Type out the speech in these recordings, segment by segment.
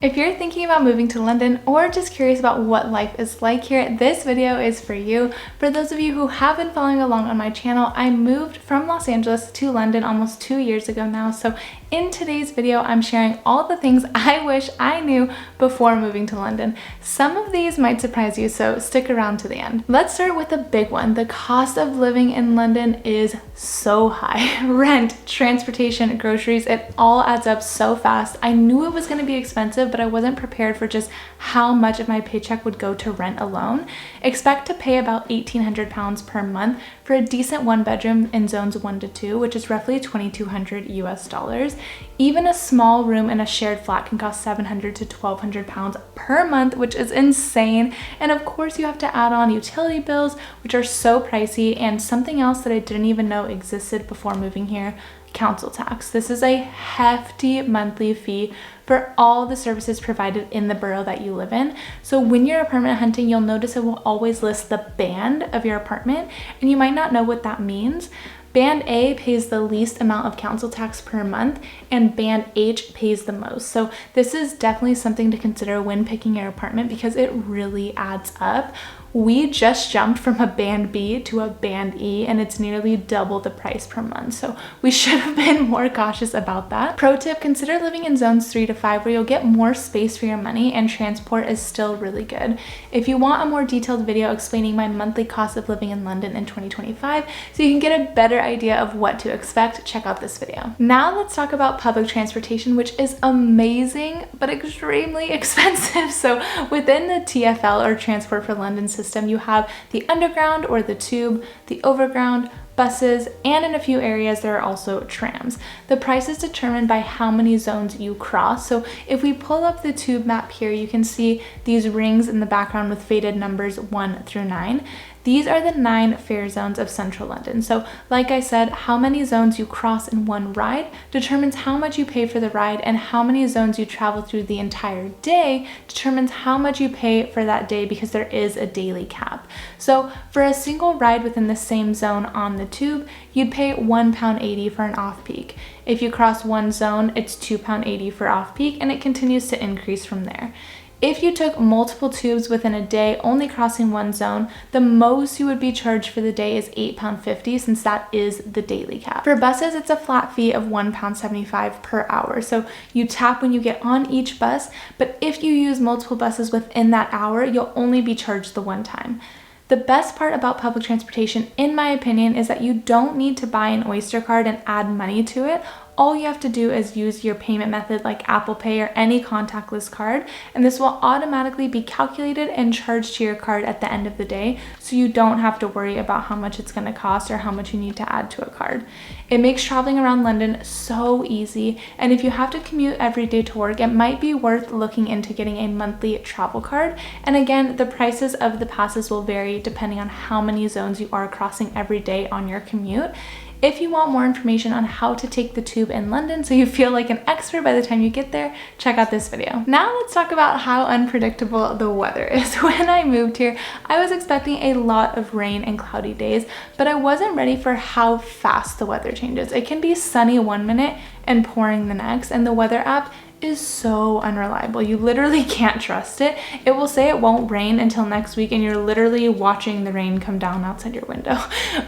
If you're thinking about moving to London or just curious about what life is like here, this video is for you. For those of you who have been following along on my channel, I moved from Los Angeles to London almost 2 years ago now. So in today's video, I'm sharing all the things I wish I knew before moving to London. Some of these might surprise you, so stick around to the end. Let's start with a big one. The cost of living in London is so high. Rent, transportation, groceries, it all adds up so fast. I knew it was going to be expensive, but I wasn't prepared for just how much of my paycheck would go to rent alone. Expect to pay about £1,800 per month for a decent one bedroom in zones 1 to 2, which is roughly $2,200 US. Even a small room in a shared flat can cost £700 to £1,200 per month, which is insane. And of course you have to add on utility bills, which are so pricey, and something else that I didn't even know existed before moving here: council tax. This is a hefty monthly fee for all the services provided in the borough that you live in. So when you're apartment hunting, you'll notice it will always list the band of your apartment, and you might not know what that means. Band A pays the least amount of council tax per month, and Band H pays the most. So this is definitely something to consider when picking your apartment because it really adds up. We just jumped from a Band B to a Band E, and it's nearly double the price per month. So we should have been more cautious about that. Pro tip, consider living in zones 3 to 5 where you'll get more space for your money and transport is still really good. If you want a more detailed video explaining my monthly cost of living in London in 2025 so you can get a better idea of what to expect, check out this video. Now let's talk about public transportation, which is amazing but extremely expensive. So within the TfL, or Transport for London system, you have the underground or the tube, the overground, buses, and in a few areas there are also trams. The price is determined by how many zones you cross. So if we pull up the tube map here, you can see these rings in the background with faded numbers 1 through 9. These are the 9 fare zones of central London. So like I said, how many zones you cross in one ride determines how much you pay for the ride, and how many zones you travel through the entire day determines how much you pay for that day, because there is a daily cap. So for a single ride within the same zone on the tube, you'd pay £1.80 for an off-peak. If you cross one zone, it's £2.80 for off-peak, and it continues to increase from there. If you took multiple tubes within a day, only crossing one zone, the most you would be charged for the day is £8.50, since that is the daily cap. For buses, it's a flat fee of £1.75 per hour. So you tap when you get on each bus, but if you use multiple buses within that hour, you'll only be charged the one time. The best part about public transportation, in my opinion, is that you don't need to buy an Oyster card and add money to it. All you have to do is use your payment method like Apple Pay or any contactless card, and this will automatically be calculated and charged to your card at the end of the day, so you don't have to worry about how much it's going to cost or how much you need to add to a card. It makes traveling around London so easy, and if you have to commute every day to work, it might be worth looking into getting a monthly travel card. And again, the prices of the passes will vary depending on how many zones you are crossing every day on your commute. If you want more information on how to take the tube in London so you feel like an expert by the time you get there, check out this video. Now let's talk about how unpredictable the weather is. When I moved here, I was expecting a lot of rain and cloudy days, but I wasn't ready for how fast the weather changes. It can be sunny one minute and pouring the next, and the weather app is so unreliable. You literally can't trust it. It will say it won't rain until next week, and you're literally watching the rain come down outside your window.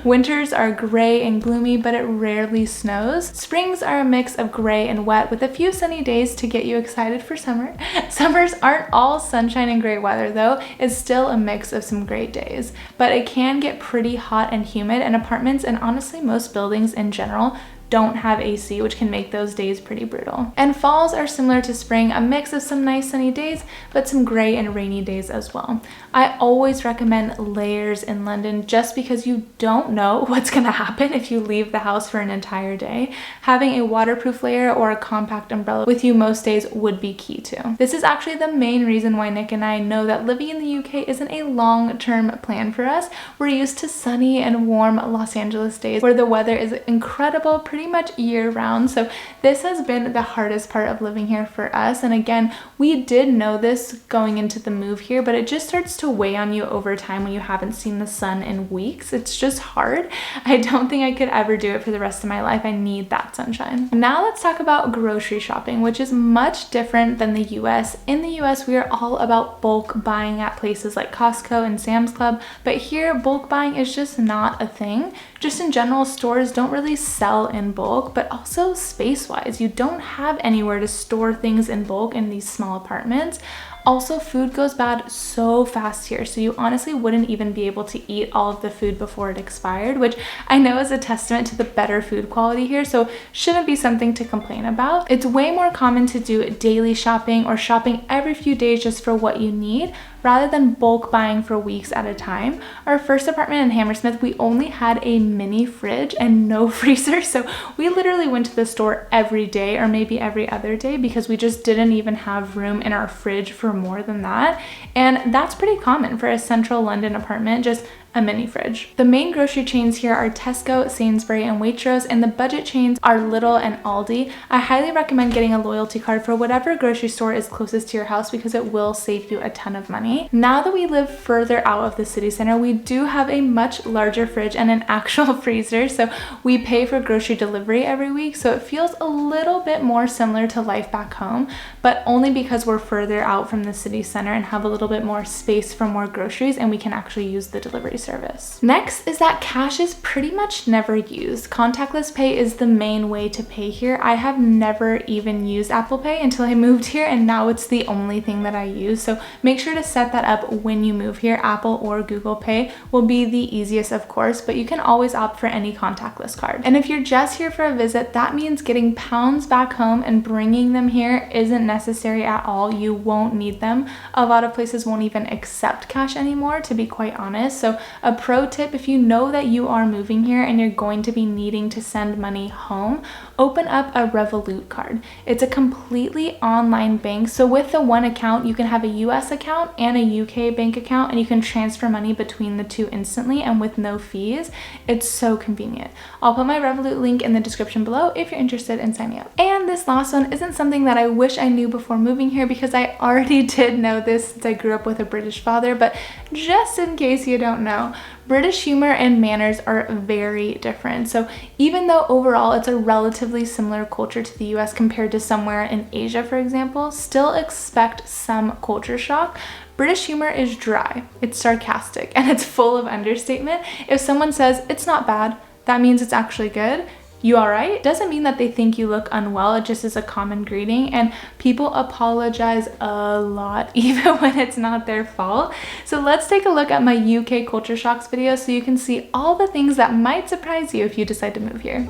Winters are gray and gloomy, but it rarely snows. Springs are a mix of gray and wet with a few sunny days to get you excited for summer. Summers aren't all sunshine and gray weather though. It's still a mix of some great days, but it can get pretty hot and humid, and apartments, and honestly most buildings in general, don't have AC, which can make those days pretty brutal. And falls are similar to spring, a mix of some nice sunny days, but some gray and rainy days as well. I always recommend layers in London just because you don't know what's gonna happen if you leave the house for an entire day. Having a waterproof layer or a compact umbrella with you most days would be key too. This is actually the main reason why Nick and I know that living in the UK isn't a long-term plan for us. We're used to sunny and warm Los Angeles days where the weather is incredible pretty pretty much year round. So this has been the hardest part of living here for us. And again, we did know this going into the move here, but it just starts to weigh on you over time when you haven't seen the sun in weeks. It's just hard. I don't think I could ever do it for the rest of my life. I need that sunshine. Now let's talk about grocery shopping, which is much different than the US. In the US, we are all about bulk buying at places like Costco and Sam's Club, but here bulk buying is just not a thing. Just in general, stores don't really sell in bulk, but also space-wise, you don't have anywhere to store things in bulk in these small apartments. Also, food goes bad so fast here, so you honestly wouldn't even be able to eat all of the food before it expired, which I know is a testament to the better food quality here, so shouldn't be something to complain about. It's way more common to do daily shopping or shopping every few days just for what you need, rather than bulk buying for weeks at a time. Our first apartment in Hammersmith, we only had a mini fridge and no freezer, so we literally went to the store every day or maybe every other day because we just didn't even have room in our fridge for more than that. And that's pretty common for a central London apartment, just a mini fridge. The main grocery chains here are Tesco, Sainsbury, and Waitrose, and the budget chains are Lidl and Aldi. I highly recommend getting a loyalty card for whatever grocery store is closest to your house because it will save you a ton of money. Now that we live further out of the city center, we do have a much larger fridge and an actual freezer, so we pay for grocery delivery every week, so it feels a little bit more similar to life back home, but only because we're further out from the city center and have a little bit more space for more groceries and we can actually use the delivery service. Next is that cash is pretty much never used. Contactless pay is the main way to pay here. I have never even used Apple Pay until I moved here, and now it's the only thing that I use. So make sure to set that up when you move here. Apple or Google Pay will be the easiest, of course, but you can always opt for any contactless card. And if you're just here for a visit, that means getting pounds back home and bringing them here isn't necessary at all. You won't need them. A lot of places won't even accept cash anymore, to be quite honest. So a pro tip, if you know that you are moving here and you're going to be needing to send money home, open up a Revolut card. It's a completely online bank. So with the one account, you can have a US account and a UK bank account, and you can transfer money between the two instantly and with no fees. It's so convenient. I'll put my Revolut link in the description below if you're interested in signing up. And this last one isn't something that I wish I knew before moving here because I already did know this since I grew up with a British father, but just in case you don't know, British humor and manners are very different. So even though overall it's a relatively similar culture to the US compared to somewhere in Asia, for example, still expect some culture shock. British humor is dry, it's sarcastic, and it's full of understatement. If someone says it's not bad, that means it's actually good. You all right? Doesn't mean that they think you look unwell. It just is a common greeting, and people apologize a lot even when it's not their fault. So let's take a look at my UK culture shocks video so you can see all the things that might surprise you if you decide to move here.